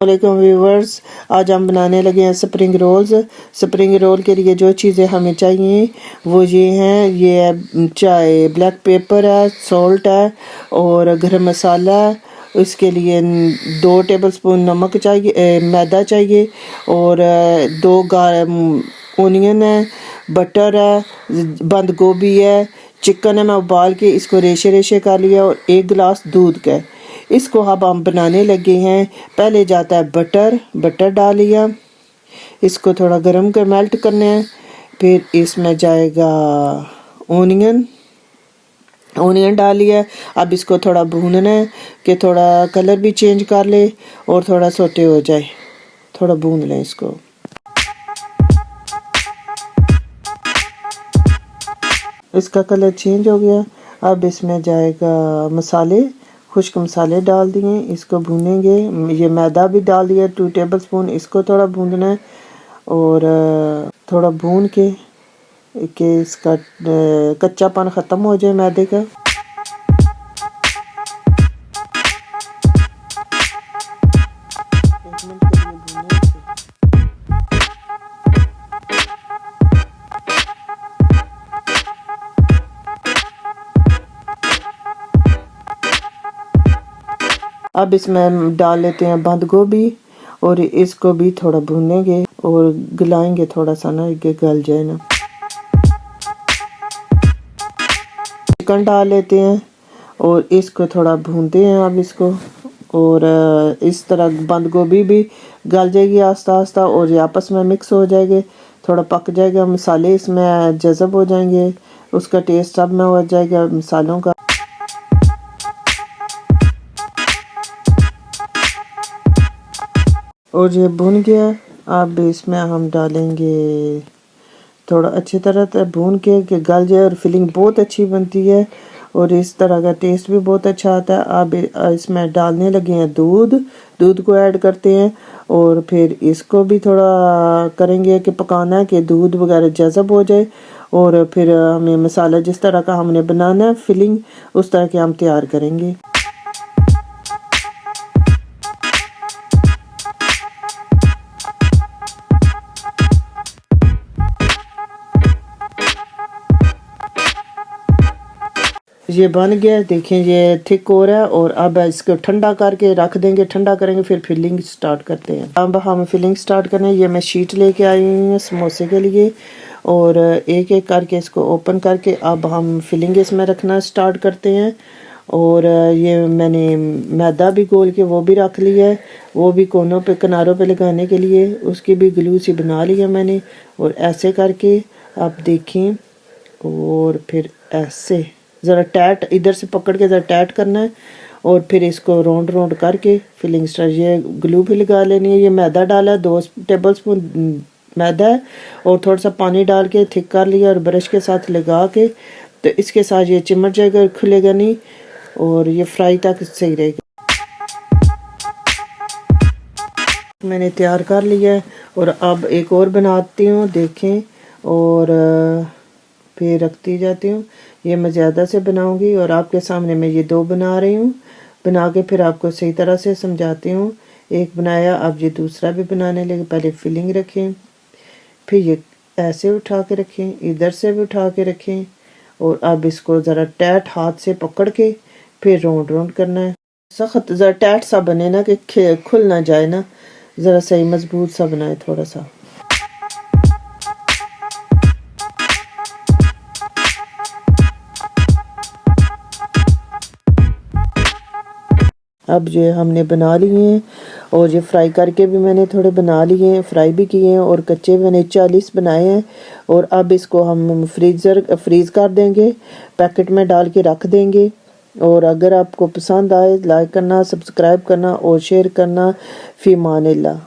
वालेकुम व्यूवर्स, आज हम बनाने लगे हैं स्प्रिंग रोल्स। स्प्रिंग रोल के लिए जो चीज़ें हमें चाहिए वो ये हैं। ये है चाय, ब्लैक पेपर है, सॉल्ट है और गरम मसाला है। इसके लिए 2 टेबलस्पून नमक चाहिए, मैदा चाहिए और 2 ओनियन है, बटर है, बंद गोभी है, चिकन है। मैं उबाल के इसको रेशे रेशे कर लिया और 1 गिलास दूध का। इसको अब हम बनाने लगे हैं। पहले जाता है बटर डाल लिया, इसको थोड़ा गर्म कर मेल्ट करने हैं। फिर इसमें जाएगा ओनियन डाल लिया। अब इसको थोड़ा भूनना है कि थोड़ा कलर भी चेंज कर ले और थोड़ा सोटे हो जाए, थोड़ा भून लें इसको। इसका कलर चेंज हो गया। अब इसमें जाएगा मसाले, खुश्क मसाले डाल दिए, इसको भूनेंगे। ये मैदा भी डाल दिया 2 टेबलस्पून, इसको थोड़ा भूनना है और थोड़ा भून के इसका कच्चापन ख़त्म हो जाए मैदे का। अब इसमें डाल लेते हैं बंद गोभी और इसको भी थोड़ा भूनेंगे और गलाएंगे थोड़ा सा ना, ये गल जाए ना। चिकन डाल लेते हैं और इसको थोड़ा भूनते हैं अब इसको। और इस तरह बंद गोभी भी गल जाएगी आस्ता आस्ता और ये आपस में मिक्स हो जाएंगे, थोड़ा पक जाएगा, मसाले इसमें जज़ब हो जाएंगे, उसका टेस्ट सब में हो जाएगा मसालों का। और ये भुन गया। अब इसमें हम डालेंगे थोड़ा अच्छी तरह से भून के गल जाए और फिलिंग बहुत अच्छी बनती है और इस तरह का टेस्ट भी बहुत अच्छा आता है। अब इसमें डालने लगे हैं दूध को ऐड करते हैं और फिर इसको भी थोड़ा करेंगे कि पकाना है कि दूध वगैरह जज़ब हो जाए। और फिर हमें मसाला जिस तरह का हमने बनाना है फिलिंग उस तरह के हम तैयार करेंगे। ये बन गया, देखें ये थिक हो रहा है। और अब इसको ठंडा करके रख देंगे, ठंडा करेंगे फिर फिलिंग स्टार्ट करते हैं। अब हम फिलिंग स्टार्ट करें। ये मैं शीट लेके आई हूँ समोसे के लिए और एक एक करके इसको ओपन करके अब हम फिलिंग इसमें रखना स्टार्ट करते हैं। और ये मैंने मैदा भी गोल के वो भी रख लिया है, वो भी कोनों पे किनारों पे लगाने के लिए उसकी भी ग्लू सी बना लिया मैंने। और ऐसे करके आप देखें और फिर ऐसे ज़रा टैट इधर से पकड़ के ज़रा टैट करना है और फिर इसको राउंड करके फिलिंग स्टार ये ग्लू भी लगा लेनी है। ये मैदा डाला है, 2 टेबलस्पून मैदा है और थोड़ा सा पानी डाल के थिक कर लिया और ब्रश के साथ लगा के तो इसके साथ ये चिमट जाएगा, खुलेगा नहीं और ये फ्राई तक सही रहेगा। मैंने तैयार कर लिया है और अब एक और बनाती हूँ, देखें। और फिर रखती जाती हूँ। ये मैं ज़्यादा से बनाऊंगी और आपके सामने मैं ये 2 बना रही हूँ। बना के फिर आपको सही तरह से समझाती हूँ। एक बनाया, अब ये दूसरा भी बनाने लगे। पहले फिलिंग रखें, फिर ये ऐसे उठा के रखें, इधर से भी उठा के रखें और अब इसको ज़रा टैट हाथ से पकड़ के फिर राउंड करना है। सख्त ज़रा टैट सा बने ना कि खुल ना जाए ना, ज़रा सही मजबूत सा बनाए थोड़ा सा। अब ये हमने बना लिए हैं और ये फ्राई करके भी मैंने थोड़े बना लिए हैं, फ्राई भी किए हैं और कच्चे मैंने 40 बनाए हैं। और अब इसको हम फ्रीज़ कर देंगे, पैकेट में डाल के रख देंगे। और अगर आपको पसंद आए लाइक करना, सब्सक्राइब करना और शेयर करना। फ़ी अमान अल्लाह।